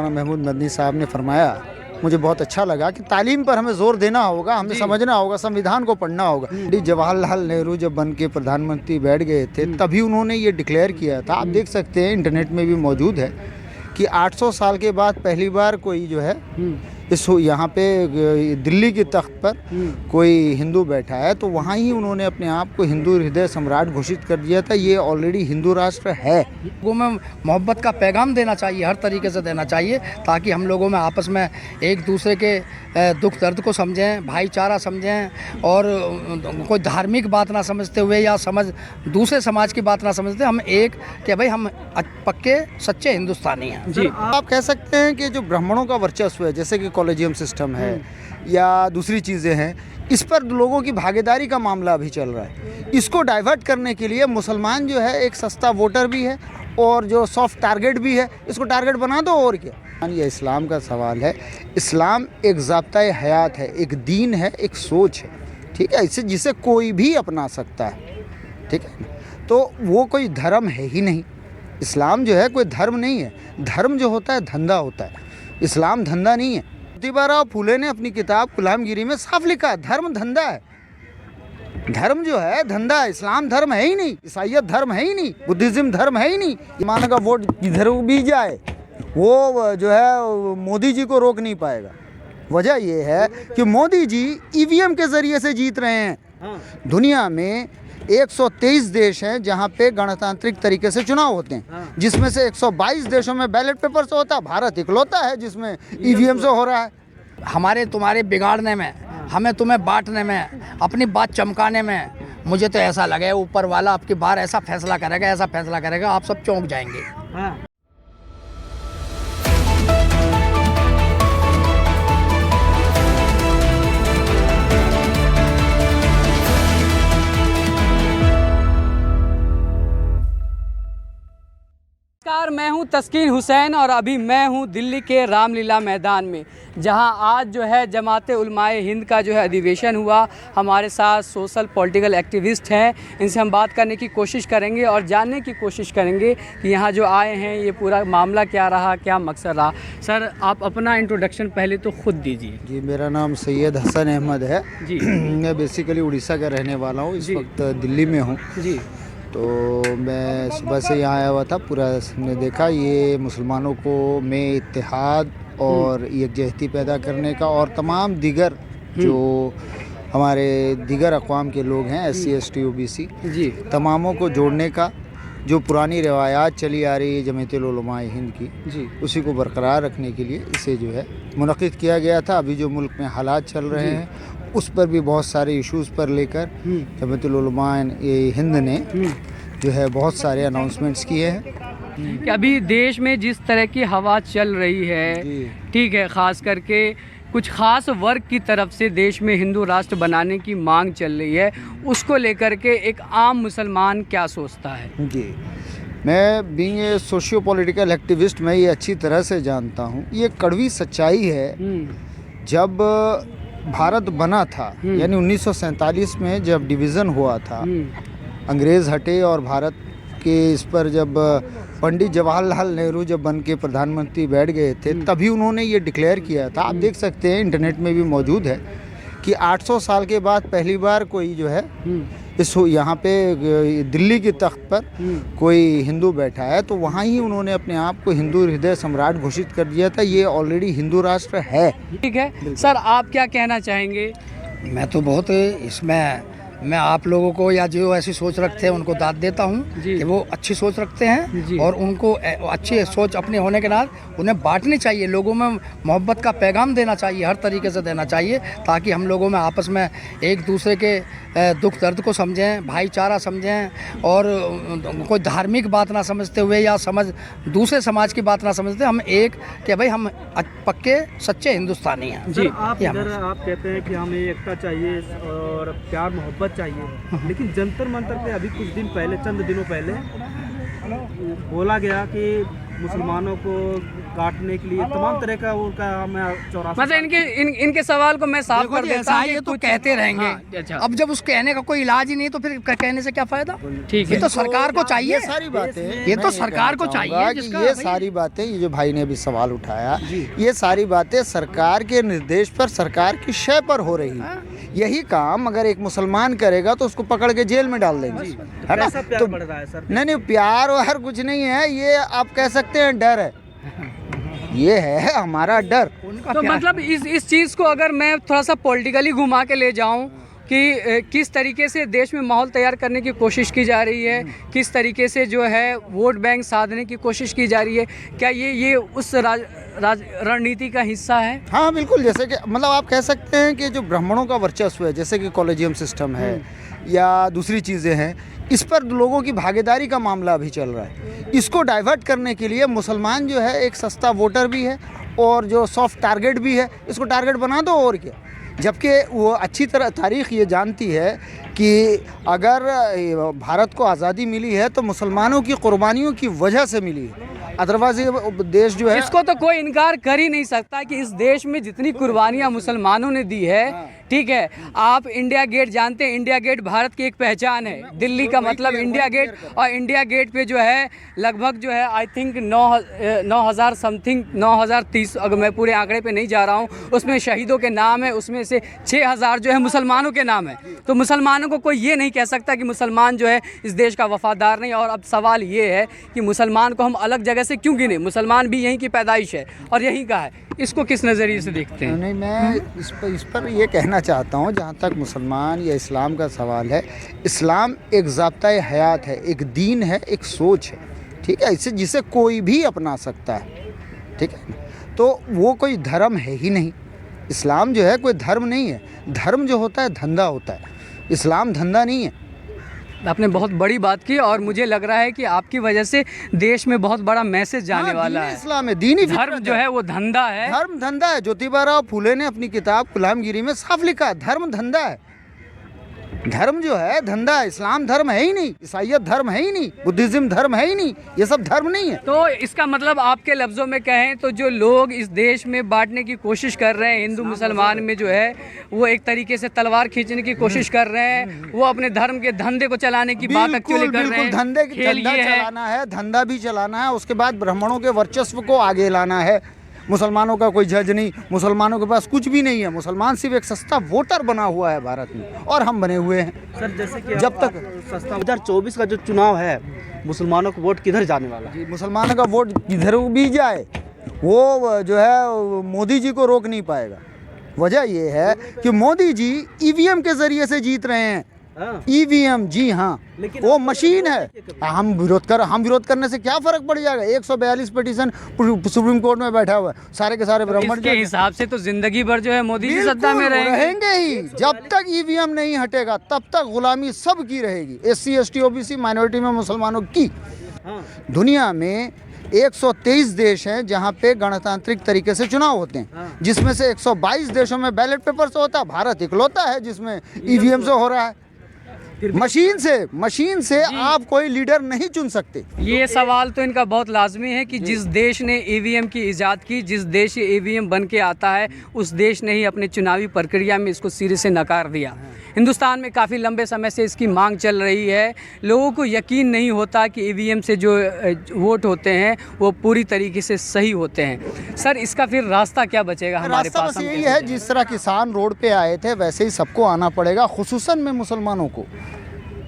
मौलाना महमूद मदनी साहब ने फरमाया, मुझे बहुत अच्छा लगा कि तालीम पर हमें ज़ोर देना होगा, हमें समझना होगा, संविधान को पढ़ना होगा। जवाहरलाल नेहरू जब बन के प्रधानमंत्री बैठ गए थे तभी उन्होंने ये डिक्लेयर किया था। आप देख सकते हैं, इंटरनेट में भी मौजूद है कि 800 साल के बाद पहली बार कोई जो है इस यहाँ पे दिल्ली की तख्त पर कोई हिंदू बैठा है, तो वहाँ ही उन्होंने अपने आप को हिंदू हृदय सम्राट घोषित कर दिया था। ये ऑलरेडी हिंदू राष्ट्र है। लोगों में मोहब्बत का पैगाम देना चाहिए, हर तरीके से देना चाहिए, ताकि हम लोगों में आपस में एक दूसरे के दुख दर्द को समझें, भाईचारा समझें, और कोई धार्मिक बात ना समझते हुए या दूसरे समाज की बात ना समझते, हम एक कि भाई हम पक्के सच्चे हिंदुस्तानी हैं। जी, आप कह सकते हैं कि जो ब्राह्मणों का वर्चस्व है, जैसे कि कॉलेजियम सिस्टम है या दूसरी चीज़ें हैं, इस पर लोगों की भागीदारी का मामला अभी चल रहा है। इसको डाइवर्ट करने के लिए मुसलमान जो है एक सस्ता वोटर भी है और जो सॉफ्ट टारगेट भी है, इसको टारगेट बना दो और क्या। ये इस्लाम का सवाल है। इस्लाम एक ज़ाब्ता-ए हयात है, एक दीन है, एक सोच है, ठीक है, इसे जिसे कोई भी अपना सकता है, ठीक है। तो वो कोई धर्म है ही नहीं। इस्लाम जो है कोई धर्म नहीं है। धर्म जो होता है धंधा होता है, इस्लाम धंधा नहीं है। ज्योतिबा फूले ने अपनी किताब गुलामगिरी में साफ लिखा है, धर्म धंधा है। धर्म जो है धंधा है। इस्लाम धर्म है ही नहीं, ईसाइयत धर्म है ही नहीं, बुद्धिज़्म धर्म है ही नहीं। ईमान का वोट किधर भी जाए वो जो है मोदी जी को रोक नहीं पाएगा। वजह ये है कि मोदी जी ईवीएम के ज़रिए से जीत रहे हैं। दुनिया में 123 देश हैं जहां पे गणतांत्रिक तरीके से चुनाव होते हैं, जिसमें से 122 देशों में बैलेट पेपर से होता है। भारत इकलौता है जिसमें ईवीएम से हो रहा है। हमारे तुम्हारे बिगाड़ने में, हमें तुम्हें बांटने में, अपनी बात चमकाने में, मुझे तो ऐसा लगे ऊपर वाला आपकी बार ऐसा फैसला करेगा, ऐसा फैसला करेगा, आप सब चौंक जाएंगे। नमस्कार, मैं हूं तस्कीन हुसैन और अभी मैं हूं दिल्ली के रामलीला मैदान में, जहां आज जो है जमात उलमाए हिंद का जो है अधिवेशन हुआ। हमारे साथ सोशल पॉलिटिकल एक्टिविस्ट हैं, इनसे हम बात करने की कोशिश करेंगे और जानने की कोशिश करेंगे कि यहाँ जो आए हैं ये पूरा मामला क्या रहा, क्या मकसद रहा। सर, आप अपना इंट्रोडक्शन पहले तो खुद दीजिए। जी, मेरा नाम सैयद हसन अहमद है जी। मैं बेसिकली उड़ीसा का रहने वाला हूँ, इस वक्त दिल्ली में हूँ जी। तो मैं सुबह से यहाँ आया हुआ था, पूरा हमने देखा ये मुसलमानों को में इत्तेहाद और यकजहती पैदा करने का और तमाम दीगर जो हमारे दीगर अक़वाम के लोग हैं, SC ST OBC जी, तमामों को जोड़ने का जो पुरानी रवायात चली आ रही है जमीयतुल उलमाए हिंद की जी, उसी को बरकरार रखने के लिए इसे जो है मुनक़िद किया गया था। अभी जो मुल्क में हालात चल रहे हैं उस पर भी बहुत सारे इश्यूज़ पर लेकर जमीयतुल उलमाए हिंद ने जो है बहुत सारे अनाउंसमेंट्स किए हैं कि अभी देश में जिस तरह की हवा चल रही है, ठीक है, ख़ास करके कुछ ख़ास वर्ग की तरफ से देश में हिंदू राष्ट्र बनाने की मांग चल रही है, उसको लेकर के एक आम मुसलमान क्या सोचता है? जी, मैं being a socio political activist मैं ये अच्छी तरह से जानता हूँ। ये कड़वी सच्चाई है, जब भारत बना था यानी 1947 में जब डिवीज़न हुआ था, अंग्रेज़ हटे और भारत के इस पर जब पंडित जवाहरलाल नेहरू जब बन के प्रधानमंत्री बैठ गए थे तभी उन्होंने ये डिक्लेयर किया था। आप देख सकते हैं, इंटरनेट में भी मौजूद है कि 800 साल के बाद पहली बार कोई जो है इस यहाँ पे दिल्ली की तख्त पर कोई हिंदू बैठा है, तो वहाँ ही उन्होंने अपने आप को हिंदू हृदय सम्राट घोषित कर दिया था। ये ऑलरेडी हिंदू राष्ट्र है। ठीक है सर, आप क्या कहना चाहेंगे? मैं तो बहुत इसमें मैं आप लोगों को या जो ऐसी सोच रखते हैं उनको दाद देता हूँ कि वो अच्छी सोच रखते हैं और उनको अच्छी सोच अपने होने के नाते उन्हें बांटनी चाहिए, लोगों में मोहब्बत का पैगाम देना चाहिए, हर तरीके से देना चाहिए, ताकि हम लोगों में आपस में एक दूसरे के दुख दर्द को समझें, भाईचारा समझें, और कोई धार्मिक बात ना समझते हुए या दूसरे समाज की बात ना समझते, हम एक कि भाई हम पक्के सच्चे हिंदुस्तानी हैं। जी, आप कहते हैं कि हमें एकता चाहिए और प्यार मोहब्बत चाहिए, लेकिन जंतर मंतर पे अभी कुछ दिन पहले, चंद दिनों पहले बोला गया कि मुसलमानों को काटने के लिए तमाम तरह का उनका हमें चौरासी मतलब इनके सवाल को मैं साफ देखो कर जी, देता ऐसा हूँ है, कि ये तो कुछ- कहते रहेंगे। हाँ, अच्छा। अब जब उस कहने का कोई इलाज ही नहीं तो फिर कहने से क्या फायदा। ठीक ये है। तो सरकार को चाहिए, ये सारी बातें ये तो मैं सरकार को कहना चाहिए चाहूँगा कि जिसका ये भाई- सारी बातें, ये जो भाई ने अभी सवाल उठाया, ये सारी बातें सरकार के निर्देश पर, सरकार की शय पर हो रही है। यही काम अगर एक मुसलमान करेगा तो उसको पकड़ के जेल में डाल देंगे, है ना। कैसा प्यार तो बढ़ रहा है सर? नहीं प्यार व्यार कुछ नहीं है, ये आप कह सकते हैं डर है, ये है हमारा डर। उनका तो क्या है? मतलब इस चीज़ को अगर मैं थोड़ा सा पॉलिटिकली घुमा के ले जाऊं कि किस तरीके से देश में माहौल तैयार करने की कोशिश की जा रही है, किस तरीके से जो है वोट बैंक साधने की कोशिश की जा रही है, क्या ये उस रणनीति का हिस्सा है? हाँ बिल्कुल, जैसे कि मतलब आप कह सकते हैं कि जो ब्राह्मणों का वर्चस्व है, जैसे कि कॉलेजियम सिस्टम है या दूसरी चीज़ें हैं, इस पर लोगों की भागीदारी का मामला अभी चल रहा है। इसको डाइवर्ट करने के लिए मुसलमान जो है एक सस्ता वोटर भी है और जो सॉफ्ट टारगेट भी है, इसको टारगेट बना दो और क्या। जबकि वो अच्छी तरह तारीख़ ये जानती है कि अगर भारत को आज़ादी मिली है तो मुसलमानों की कुर्बानियों की वजह से मिली है, अदरवाइज ये देश जो है, इसको तो कोई इनकार कर ही नहीं सकता कि इस देश में जितनी कुर्बानियां मुसलमानों ने दी है, ठीक है। आप इंडिया गेट जानते हैं, इंडिया गेट भारत की एक पहचान है। दिल्ली का मतलब इंडिया गेट, और इंडिया गेट पे जो है लगभग जो है आई थिंक 9,000 समथिंग 9,030, अगर मैं पूरे आंकड़े पे नहीं जा रहा हूँ, उसमें शहीदों के नाम है, उसमें से 6,000 जो है मुसलमानों के नाम है। तो मुसलमानों को कोई ये नहीं कह सकता कि मुसलमान जो है इस देश का वफादार नहीं। और अब सवाल ये है कि मुसलमान को हम अलग जगह से क्यों गिने? मुसलमान भी यहीं की पैदाइश है और यहीं का है। इसको किस नज़रिए से देखते हैं? नहीं, मैं इस पर ये कहना चाहता हूँ, जहाँ तक मुसलमान या इस्लाम का सवाल है, इस्लाम एक ज़ाब्ता हयात है, एक दीन है, एक सोच है, ठीक है। इसे जिसे कोई भी अपना सकता है, ठीक है। तो वो कोई धर्म है ही नहीं। इस्लाम जो है कोई धर्म नहीं है। धर्म जो होता है धंधा होता है, इस्लाम धंधा नहीं है। आपने बहुत बड़ी बात की और मुझे लग रहा है कि आपकी वजह से देश में बहुत बड़ा मैसेज जाने वाला दीन है। इस्लाम है, दीनी धर्म फितरत जो है वो धंधा है। धर्म धंधा है। ज्योतिबा राव फूले ने अपनी किताब गुलामगिरी में साफ लिखा है, धर्म धंधा है। धर्म जो है धंधा है। इस्लाम धर्म है ही नहीं, ईसाइयत धर्म है ही नहीं, बुद्धिज्म धर्म है ही नहीं, ये सब धर्म नहीं है। तो इसका मतलब आपके लफ्ज़ों में कहें तो जो लोग इस देश में बांटने की कोशिश कर रहे हैं, हिंदू मुसलमान में जो है वो एक तरीके से तलवार खींचने की कोशिश कर रहे हैं, वो अपने धर्म के धंधे को चलाने की बात एक्चुअली कर रहे हैं। धंधे की खेल धंधा ये है। चलाना है, धंधा भी चलाना है, उसके बाद ब्राह्मणों के वर्चस्व को आगे लाना है। मुसलमानों का कोई जज नहीं, मुसलमानों के पास कुछ भी नहीं है। मुसलमान सिर्फ एक सस्ता वोटर बना हुआ है भारत में, और हम बने हुए हैं। सर जैसे कि जब तक 2024 का जो चुनाव है, मुसलमानों का वोट किधर जाने वाला है? मुसलमानों का वोट किधर भी जाए, वो जो है मोदी जी को रोक नहीं पाएगा। वजह ये है कि मोदी जी ईवीएम के ज़रिए से जीत रहे हैं। हाँ। ईवीएम, जी हाँ, लेकिन वो मशीन है। हम विरोध करने से क्या फ़र्क पड़ जाएगा? 142 पिटीशन सुप्रीम कोर्ट में बैठा हुआ है, सारे के सारे ब्राह्मण इसके हिसाब से तो जिंदगी भर जो है मोदी जी सत्ता में रहेंगे। ही। जब तक ईवीएम नहीं हटेगा तब तक गुलामी सबकी रहेगी, SC ST OBC माइनॉरिटी में मुसलमानों की। हाँ। दुनिया में 123 देश हैं जहां पे गणतांत्रिक तरीके से चुनाव होते हैं, जिसमें से 122 देशों में बैलेट पेपर से होता है। भारत इकलौता है जिसमें ईवीएम से हो रहा है। मशीन से आप कोई लीडर नहीं चुन सकते। ये सवाल तो इनका बहुत लाजमी है कि जिस देश ने ईवीएम की इजाद की, जिस देश से ईवीएम बन के आता है, उस देश ने ही अपने चुनावी प्रक्रिया में इसको सिरे से नकार दिया। हिंदुस्तान में काफ़ी लंबे समय से इसकी मांग चल रही है। लोगों को यकीन नहीं होता कि ईवीएम से जो वोट होते हैं वो पूरी तरीके से सही होते हैं। सर इसका फिर रास्ता क्या बचेगा हमारे रास्ता पास? बस यही है, जिस तरह किसान रोड पे आए थे वैसे ही सबको आना पड़ेगा, खुसूसन में मुसलमानों को।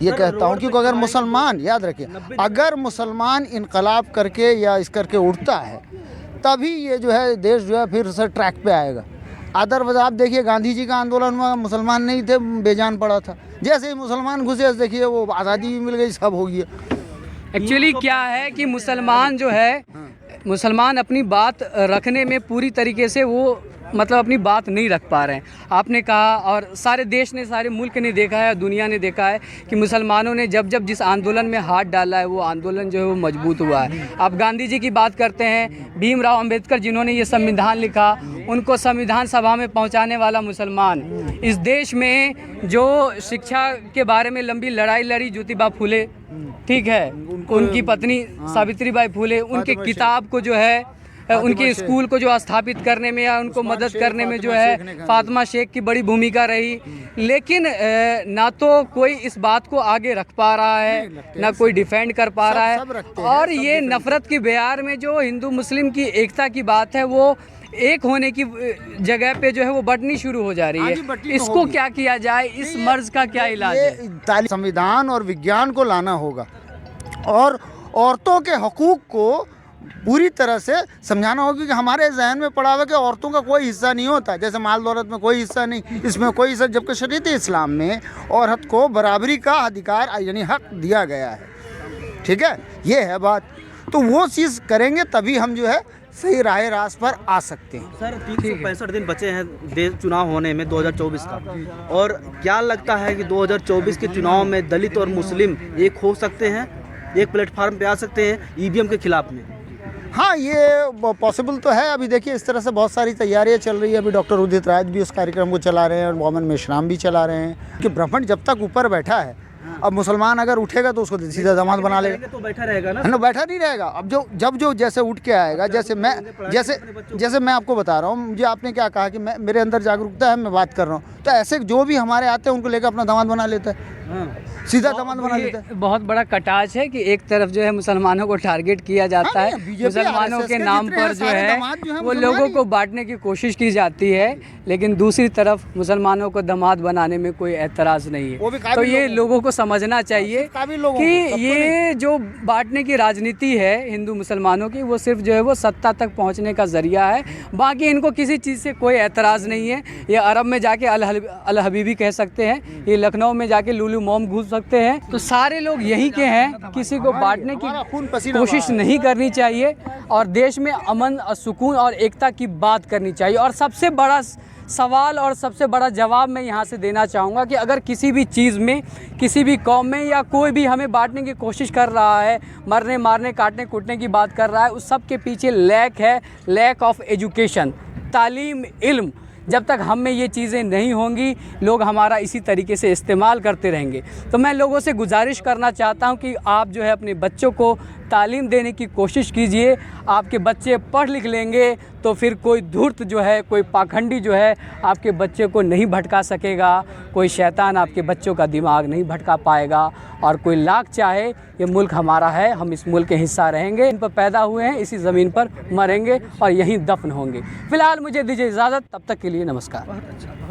ये कहता हूँ क्योंकि अगर मुसलमान, याद रखिए, अगर मुसलमान इनकलाब करके या इस करके उठता है तभी ये जो है देश जो है फिर से ट्रैक पे आएगा। अदरवाइज आप देखिए गांधी जी का आंदोलन में मुसलमान नहीं थे, बेजान पड़ा था। जैसे ही मुसलमान घुसे देखिए वो आज़ादी भी मिल गई, सब हो गया। एक्चुअली क्या है कि मुसलमान जो है, मुसलमान अपनी बात रखने में पूरी तरीके से वो मतलब अपनी बात नहीं रख पा रहे हैं। आपने कहा और सारे देश ने, सारे मुल्क ने देखा है, दुनिया ने देखा है कि मुसलमानों ने जब जब जिस आंदोलन में हाथ डाला है वो आंदोलन जो है वो मजबूत हुआ है। आप गांधी जी की बात करते हैं, भीमराव अंबेडकर जिन्होंने ये संविधान लिखा, उनको संविधान सभा में पहुंचाने वाला मुसलमान। इस देश में जो शिक्षा के बारे में लंबी लड़ाई लड़ी ज्योतिबा फूले, ठीक है, उनकी पत्नी सावित्रीबाई फुले, उनके फातिमा किताब को जो है उनके स्कूल को जो स्थापित करने में या उनको मदद करने में जो है फातिमा शेख की बड़ी भूमिका रही। लेकिन ना तो कोई इस बात को आगे रख पा रहा है, ना कोई डिफेंड कर पा रहा है। और ये नफरत की बयार में जो हिंदू मुस्लिम की एकता की बात है वो एक होने की जगह पे जो है वो बढ़नी शुरू हो जा रही है। इसको क्या किया जाए, इस मर्ज का क्या इलाज है? संविधान और विज्ञान को लाना होगा और औरतों के हकूक़ को पूरी तरह से समझाना होगा कि हमारे जहन में पड़ा हुआ कि औरतों का कोई हिस्सा नहीं होता, जैसे माल दौलत में कोई हिस्सा नहीं, इसमें कोई हिस्सा, जबकि शरीयत इस्लाम में औरत को बराबरी का अधिकार यानी हक दिया गया है। ठीक है, ये है बात। तो वो चीज़ करेंगे तभी हम जो है सही राह रास्त पर आ सकते हैं। सर 365 दिन बचे हैं देश चुनाव होने में 2024 का, और क्या लगता है कि 2024 के चुनाव में दलित और मुस्लिम एक हो सकते हैं, एक प्लेटफार्म पे आ सकते हैं ईवीएम के खिलाफ में? हाँ, ये पॉसिबल तो है। अभी देखिए इस तरह से बहुत सारी तैयारियां चल रही है। अभी डॉक्टर उदित राज भी उस कार्यक्रम को चला रहे हैं और मोहम्मद मेश्राम भी चला रहे हैं कि ब्राह्मण जब तक ऊपर बैठा है, अब मुसलमान अगर उठेगा तो उसको सीधा दामाद बना लेगा, तो बैठा रहेगा ना, बैठा नहीं रहेगा। अब जो जैसे उठ के आएगा, जैसे मैं आपको बता रहा हूँ, मुझे आपने क्या कहा कि मेरे अंदर जागरूकता है, मैं बात कर रहा हूँ, तो ऐसे जो भी हमारे आते हैं उनको लेकर अपना दामाद बना लेता है, सीधा दामाद बना लेता है। बहुत बड़ा कटाच है कि एक तरफ जो है मुसलमानों को टारगेट किया जाता है, मुसलमानों के नाम पर जो है वो लोगों को बांटने की कोशिश की जाती है, लेकिन दूसरी तरफ मुसलमानों को दामाद बनाने में कोई एतराज़ नहीं है। तो ये लोगों को समझना चाहिए कि ये जो बांटने की राजनीति है हिंदू मुसलमानों की, वो सिर्फ जो है वो सत्ता तक पहुंचने का जरिया है। बाकी इनको किसी चीज़ से कोई एतराज़ नहीं है। ये अरब में जाके अल हबीबी कह सकते हैं, ये लखनऊ में जाके लुलु मोम घूस सकते हैं। तो सारे लोग यहीं के हैं, किसी को बांटने की कोशिश नहीं करनी चाहिए और देश में अमन और सुकून और एकता की बात करनी चाहिए। और सबसे बड़ा सवाल और सबसे बड़ा जवाब मैं यहाँ से देना चाहूँगा कि अगर किसी भी चीज़ में, किसी भी कौम में या कोई भी हमें बांटने की कोशिश कर रहा है, मरने मारने काटने कूटने की बात कर रहा है, उस सब के पीछे लैक ऑफ एजुकेशन, तालीम, इल्म। जब तक हम में ये चीज़ें नहीं होंगी, लोग हमारा इसी तरीके से इस्तेमाल करते रहेंगे। तो मैं लोगों से गुजारिश करना चाहता हूँ कि आप जो है अपने बच्चों को तालीम देने की कोशिश कीजिए। आपके बच्चे पढ़ लिख लेंगे तो फिर कोई धूर्त जो है, कोई पाखंडी जो है आपके बच्चे को नहीं भटका सकेगा, कोई शैतान आपके बच्चों का दिमाग नहीं भटका पाएगा। और कोई लाख चाहे, ये मुल्क हमारा है, हम इस मुल्क के हिस्सा रहेंगे, इन पर पैदा हुए हैं, इसी ज़मीन पर मरेंगे और यहीं दफन होंगे। फ़िलहाल मुझे दीजिए इजाज़त, तब तक के लिए नमस्कार।